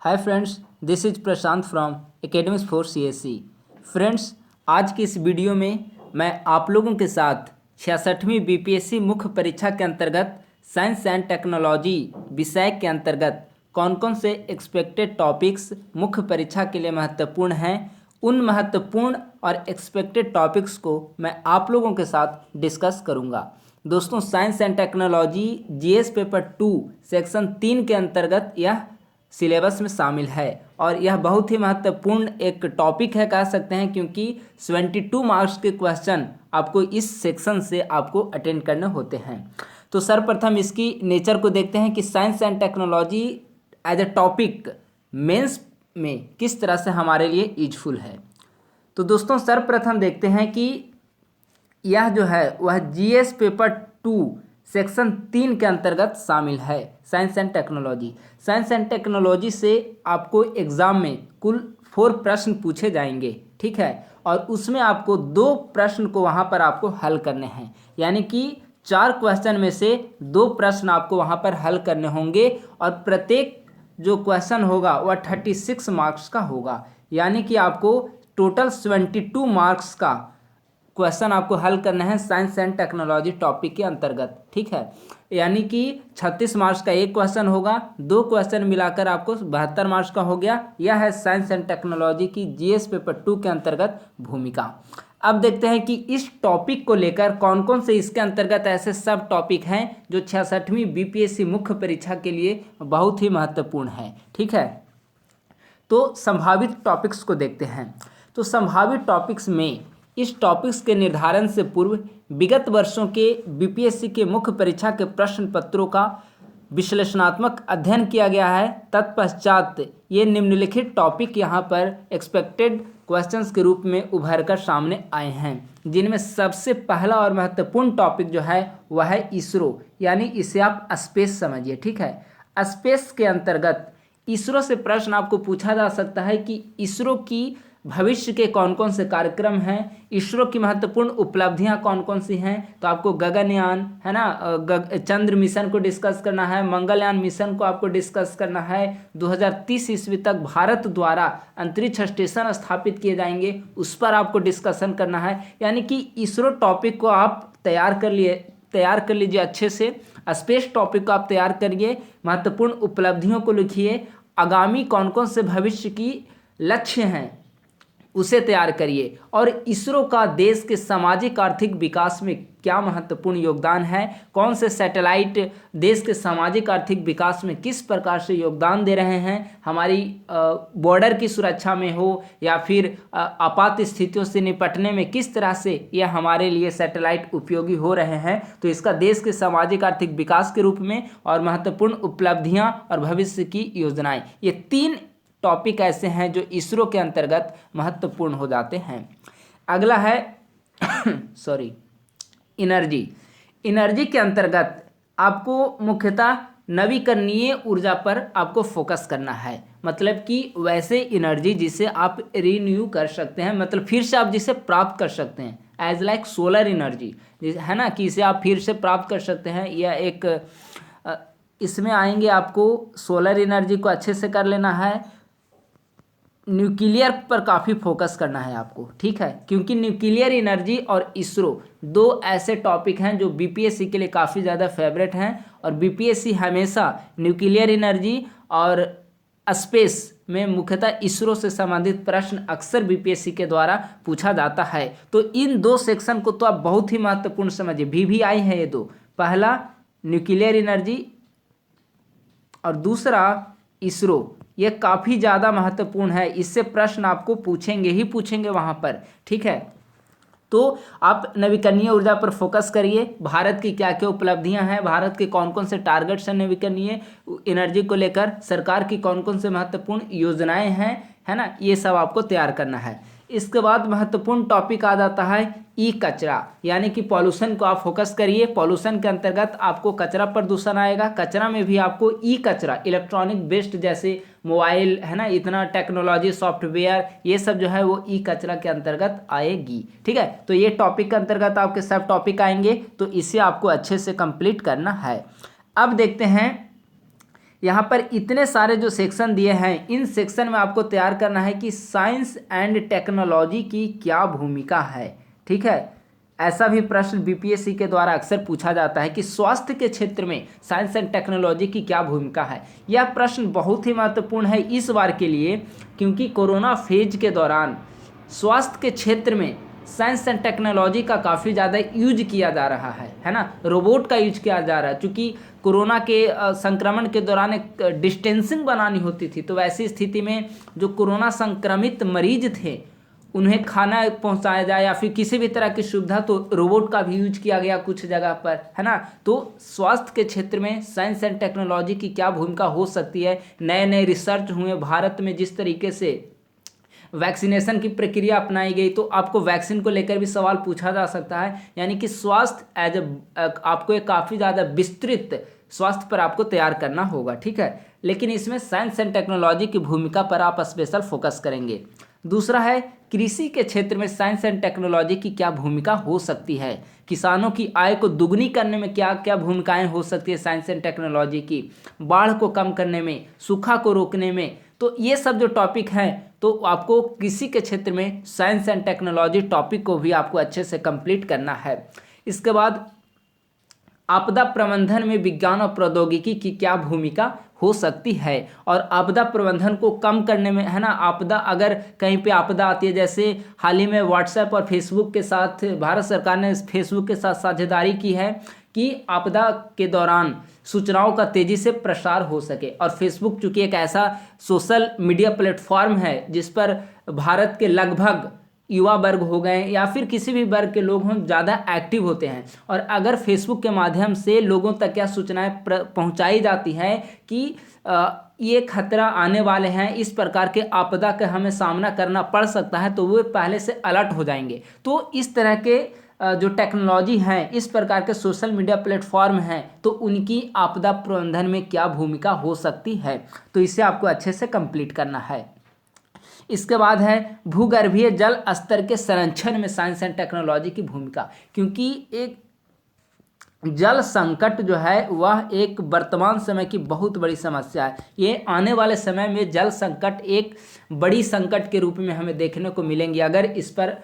Hi friends, this is Prashant from academics for CSC. Friends, आज की इस video में मैं आप लोगों के साथ 66वीं बीपीएससी मुख्य परीक्षा के अंतर्गत साइंस एंड टेक्नोलॉजी विषय के अंतर्गत कौन कौन से एक्सपेक्टेड टॉपिक्स मुख्य परीक्षा के लिए महत्वपूर्ण हैं, उन महत्वपूर्ण और एक्सपेक्टेड टॉपिक्स को मैं आप लोगों के साथ डिस्कस करूंगा। दोस्तों, science and technology GS paper 2 section 3 के अंतर्गत यह सिलेबस में शामिल है और यह बहुत ही महत्वपूर्ण एक टॉपिक है कह सकते हैं, क्योंकि 72 मार्क्स के क्वेश्चन आपको इस सेक्शन से आपको अटेंड करने होते हैं। तो सर्वप्रथम इसकी नेचर को देखते हैं कि science and technology as a topic mains में किस तरह से हमारे लिए यूजफुल है। तो दोस्तों, सर्वप्रथम देखते हैं कि यह जो है वह जीएस पेपर 2 सेक्शन 3 के अंतर्गत शामिल है। Science and technology, science and technology से आपको एग्जाम में कुल 4 प्रश्न पूछे जाएंगे, ठीक है, और उसमें आपको 2 प्रश्न को वहाँ पर आपको हल करने हैं, यानी कि 4 क्वेश्चन में से 2 प्रश्न आपको वहाँ पर हल करने होंगे और प्रत्येक जो क्वेश्चन होगा वह 36 मार्क्स का होगा, यानी कि आपको टोटल 72 मार्क्स का क्वेश्चन आपको हल करना है साइंस एंड टेक्नोलॉजी टॉपिक के अंतर्गत, ठीक है। यानी कि 36 मार्क्स का एक क्वेश्चन होगा, 2 क्वेश्चन मिलाकर आपको 72 मार्क्स का हो गया। यह है साइंस एंड टेक्नोलॉजी की जीएस पेपर 2 के अंतर्गत भूमिका। अब देखते हैं कि इस टॉपिक को लेकर कौन कौन से इसके अंतर्गत ऐसे सब टॉपिक हैं जो 66वीं बीपीएससी मुख्य परीक्षा के लिए बहुत ही महत्वपूर्ण है, ठीक है। तो संभावित टॉपिक्स को देखते हैं। तो संभावित टॉपिक्स में इस टॉपिक्स के निर्धारण से पूर्व विगत वर्षों के बीपीएससी के मुख्य परीक्षा के प्रश्न पत्रों का विश्लेषणात्मक अध्ययन किया गया है। तत्पश्चात ये निम्नलिखित टॉपिक यहाँ पर एक्सपेक्टेड क्वेश्चंस के रूप में उभर कर सामने आए हैं, जिनमें सबसे पहला और महत्वपूर्ण टॉपिक जो है वह है इसरो, यानी इसे आप स्पेस समझिए, ठीक है। स्पेस के अंतर्गत इसरो से प्रश्न आपको पूछा जा सकता है कि इसरो की भविष्य के कौन कौन से कार्यक्रम हैं, इसरो की महत्वपूर्ण उपलब्धियां कौन कौन सी हैं। तो आपको गगनयान है ना, चंद्र मिशन को डिस्कस करना है, मंगलयान मिशन को आपको डिस्कस करना है। 2030 ईस्वी तक भारत द्वारा अंतरिक्ष स्टेशन स्थापित किए जाएंगे, उस पर आपको डिस्कशन करना है। यानी कि इसरो टॉपिक को आप तैयार कर लीजिए अच्छे से। स्पेस टॉपिक को आप तैयार करिए, महत्वपूर्ण उपलब्धियों को लिखिए, आगामी कौन कौन से भविष्य की लक्ष्य हैं उसे तैयार करिए, और इसरो का देश के सामाजिक आर्थिक विकास में क्या महत्वपूर्ण योगदान है, कौन से सैटेलाइट देश के सामाजिक आर्थिक विकास में किस प्रकार से योगदान दे रहे हैं, हमारी बॉर्डर की सुरक्षा में हो या फिर आपात स्थितियों से निपटने में किस तरह से यह हमारे लिए सैटेलाइट उपयोगी हो रहे हैं। तो इसका देश के सामाजिक आर्थिक विकास के रूप में और महत्वपूर्ण उपलब्धियां और भविष्य की योजनाएं, ये 3 टॉपिक ऐसे हैं जो इसरो के अंतर्गत महत्वपूर्ण हो जाते हैं। अगला है एनर्जी के अंतर्गत आपको मुख्यतः नवीकरणीय ऊर्जा पर आपको फोकस करना है, मतलब कि वैसे एनर्जी जिसे आप रिन्यू कर सकते हैं, मतलब फिर से आप जिसे प्राप्त कर सकते हैं, एज लाइक सोलर एनर्जी है ना, कि इसे आप फिर से प्राप्त कर सकते हैं। यह एक इसमें आएंगे, आपको सोलर एनर्जी को अच्छे से कर लेना है। न्यूक्लियर पर काफ़ी फोकस करना है आपको, ठीक है, क्योंकि न्यूक्लियर एनर्जी और इसरो 2 ऐसे टॉपिक हैं जो बीपीएससी के लिए काफ़ी ज़्यादा फेवरेट हैं, और बीपीएससी हमेशा न्यूक्लियर एनर्जी और स्पेस में मुख्यतः इसरो से संबंधित प्रश्न अक्सर बीपीएससी के द्वारा पूछा जाता है। तो इन 2 सेक्शन को तो आप बहुत ही महत्वपूर्ण समझिए, VVI है ये 2, पहला न्यूक्लियर एनर्जी और दूसरा इसरो। ये काफ़ी ज़्यादा महत्वपूर्ण है, इससे प्रश्न आपको पूछेंगे वहाँ पर, ठीक है। तो आप नवीकरणीय ऊर्जा पर फोकस करिए, भारत की क्या क्या उपलब्धियां हैं, भारत के कौन कौन से टारगेट्स हैं नवीकरणीय एनर्जी को लेकर, सरकार की कौन कौन से महत्वपूर्ण योजनाएं हैं, है ना, ये सब आपको तैयार करना है। इसके बाद महत्वपूर्ण टॉपिक आ जाता है ई कचरा, यानी कि पॉल्यूशन को आप फोकस करिए। पॉल्यूशन के अंतर्गत आपको कचरा प्रदूषण आएगा, कचरा में भी आपको ई कचरा, इलेक्ट्रॉनिक वेस्ट जैसे मोबाइल है ना, इतना टेक्नोलॉजी सॉफ्टवेयर, ये सब जो है वो ई कचरा के अंतर्गत आएगी, ठीक है। तो ये टॉपिक के अंतर्गत आपके सब टॉपिक आएंगे, तो इसे आपको अच्छे से कंप्लीट करना है। अब देखते हैं यहाँ पर इतने सारे जो सेक्शन दिए हैं, इन सेक्शन में आपको तैयार करना है कि साइंस एंड टेक्नोलॉजी की क्या भूमिका है। ठीक है, ऐसा भी प्रश्न बीपीएससी के द्वारा अक्सर पूछा जाता है कि स्वास्थ्य के क्षेत्र में साइंस एंड टेक्नोलॉजी की क्या भूमिका है। यह प्रश्न बहुत ही महत्वपूर्ण है इस बार के लिए, क्योंकि कोरोना फेज के दौरान स्वास्थ्य के क्षेत्र में साइंस एंड टेक्नोलॉजी का काफ़ी ज़्यादा यूज किया जा रहा है ना। रोबोट का यूज किया जा रहा है, क्योंकि कोरोना के संक्रमण के दौरान एक डिस्टेंसिंग बनानी होती थी, तो वैसी स्थिति में जो कोरोना संक्रमित मरीज थे उन्हें खाना पहुंचाया जाए या फिर किसी भी तरह की सुविधा, तो रोबोट का भी यूज किया गया कुछ जगह पर, है ना। तो स्वास्थ्य के क्षेत्र में साइंस एंड टेक्नोलॉजी की क्या भूमिका हो सकती है। नए नए रिसर्च हुए भारत में, जिस तरीके से वैक्सीनेशन की प्रक्रिया अपनाई गई, तो आपको वैक्सीन को लेकर भी सवाल पूछा जा सकता है। यानी कि स्वास्थ्य आपको एक काफ़ी ज़्यादा विस्तृत स्वास्थ्य पर आपको तैयार करना होगा। ठीक है, लेकिन इसमें साइंस एंड टेक्नोलॉजी की भूमिका पर आप स्पेशल फोकस करेंगे। दूसरा है कृषि के क्षेत्र में साइंस एंड टेक्नोलॉजी की क्या भूमिका हो सकती है। किसानों की आय को दुगनी करने में क्या क्या भूमिकाएं हो सकती है साइंस एंड टेक्नोलॉजी की। बाढ़ को कम करने में, सूखा को रोकने में, तो ये सब जो टॉपिक हैं, तो आपको कृषि के क्षेत्र में साइंस एंड टेक्नोलॉजी टॉपिक को भी आपको अच्छे से कंप्लीट करना है। इसके बाद आपदा प्रबंधन में विज्ञान और प्रौद्योगिकी की क्या भूमिका हो सकती है, और आपदा प्रबंधन को कम करने में, है ना। आपदा, अगर कहीं पे आपदा आती है, जैसे हाल ही में व्हाट्सएप और फेसबुक के साथ भारत सरकार ने फेसबुक के साथ साझेदारी की है कि आपदा के दौरान सूचनाओं का तेज़ी से प्रसार हो सके। और फेसबुक चूँकि एक ऐसा सोशल मीडिया प्लेटफॉर्म है जिस पर भारत के लगभग युवा वर्ग हो गए या फिर किसी भी वर्ग के लोग हों, ज़्यादा एक्टिव होते हैं, और अगर फेसबुक के माध्यम से लोगों तक क्या सूचनाएं पहुंचाई जाती हैं कि ये खतरा आने वाले हैं, इस प्रकार के आपदा का हमें सामना करना पड़ सकता है, तो वो पहले से अलर्ट हो जाएंगे। तो इस तरह के जो टेक्नोलॉजी हैं, इस प्रकार के सोशल मीडिया प्लेटफॉर्म हैं, तो उनकी आपदा प्रबंधन में क्या भूमिका हो सकती है, तो इसे आपको अच्छे से कंप्लीट करना है। इसके बाद है भूगर्भीय जल स्तर के संरक्षण में साइंस एंड टेक्नोलॉजी की भूमिका, क्योंकि एक जल संकट जो है वह एक वर्तमान समय की बहुत बड़ी समस्या है। ये आने वाले समय में जल संकट एक बड़ी संकट के रूप में हमें देखने को मिलेंगी। अगर इस पर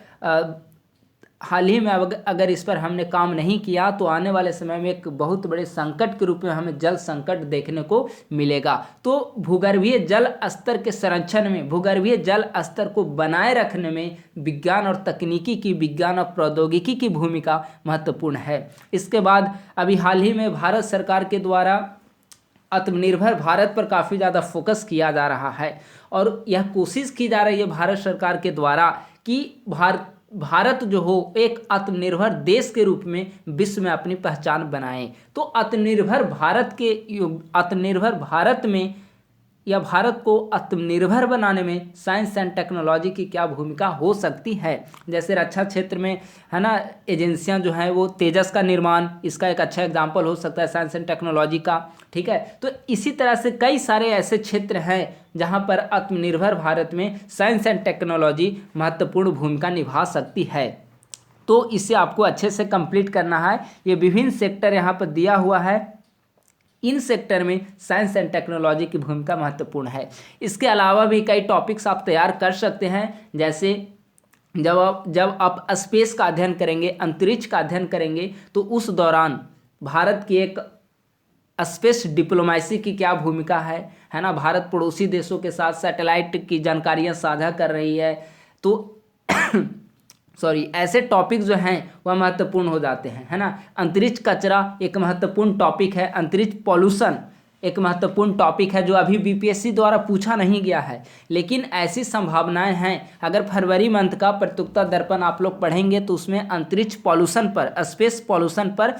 हाल ही में अगर इस पर हमने काम नहीं किया, तो आने वाले समय में एक बहुत बड़े संकट के रूप में हमें जल संकट देखने को मिलेगा। तो भूगर्भीय जल स्तर के संरक्षण में, भूगर्भीय जल स्तर को बनाए रखने में विज्ञान और तकनीकी की, विज्ञान और प्रौद्योगिकी की भूमिका महत्वपूर्ण है। इसके बाद अभी हाल ही में भारत सरकार के द्वारा आत्मनिर्भर भारत पर काफ़ी ज़्यादा फोकस किया जा रहा है, और यह कोशिश की जा रही है भारत सरकार के द्वारा कि भारत जो हो एक आत्मनिर्भर देश के रूप में विश्व में अपनी पहचान बनाए। तो आत्मनिर्भर भारत में या भारत को आत्मनिर्भर बनाने में साइंस एंड टेक्नोलॉजी की क्या भूमिका हो सकती है। जैसे रक्षा क्षेत्र में, है ना, एजेंसियां जो हैं वो तेजस का निर्माण, इसका एक अच्छा एग्जाम्पल हो सकता है साइंस एंड टेक्नोलॉजी का। ठीक है, तो इसी तरह से कई सारे ऐसे क्षेत्र हैं जहां पर आत्मनिर्भर भारत में साइंस एंड टेक्नोलॉजी महत्वपूर्ण भूमिका निभा सकती है। तो इसे आपको अच्छे से कंप्लीट करना है। ये विभिन्न सेक्टर यहाँ पर दिया हुआ है, इन सेक्टर में साइंस एंड टेक्नोलॉजी की भूमिका महत्वपूर्ण है। इसके अलावा भी कई टॉपिक्स आप तैयार कर सकते हैं, जैसे जब आप स्पेस का अध्ययन करेंगे, अंतरिक्ष का अध्ययन करेंगे, तो उस दौरान भारत की एक स्पेस डिप्लोमेसी की क्या भूमिका है ना। भारत पड़ोसी देशों के साथ सैटेलाइट की जानकारियां साझा कर रही है, तो ऐसे टॉपिक जो हैं वह महत्वपूर्ण हो जाते हैं, है ना। अंतरिक्ष कचरा एक महत्वपूर्ण टॉपिक है, अंतरिक्ष पॉल्यूशन एक महत्वपूर्ण टॉपिक है जो अभी बीपीएससी द्वारा पूछा नहीं गया है, लेकिन ऐसी संभावनाएं हैं। अगर फरवरी मंथ का प्रतियोगिता दर्पण आप लोग पढ़ेंगे तो उसमें अंतरिक्ष पॉल्यूशन पर, स्पेस पॉल्यूशन पर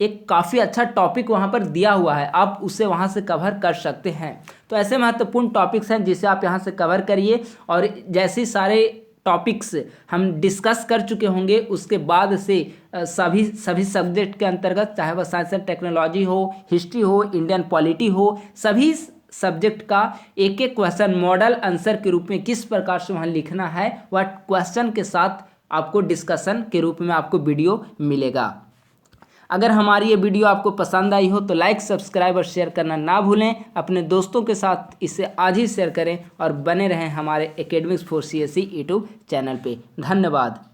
एक काफ़ी अच्छा टॉपिक वहाँ पर दिया हुआ है, आप उसे वहाँ से कवर कर सकते हैं। तो ऐसे महत्वपूर्ण टॉपिक्स हैं जिसे आप यहाँ से कवर करिए, और जैसे सारे टॉपिक्स हम डिस्कस कर चुके होंगे उसके बाद से सभी सब्जेक्ट के अंतर्गत, चाहे वह साइंस एंड टेक्नोलॉजी हो, हिस्ट्री हो, इंडियन पॉलिटी हो, सभी सब्जेक्ट का एक एक क्वेश्चन मॉडल आंसर के रूप में किस प्रकार से वहाँ लिखना है, वह क्वेश्चन के साथ आपको डिस्कशन के रूप में आपको वीडियो मिलेगा। अगर हमारी ये वीडियो आपको पसंद आई हो तो लाइक, सब्सक्राइब और शेयर करना ना भूलें। अपने दोस्तों के साथ इसे आज ही शेयर करें और बने रहें हमारे academics for CSE YouTube channel पे। धन्यवाद।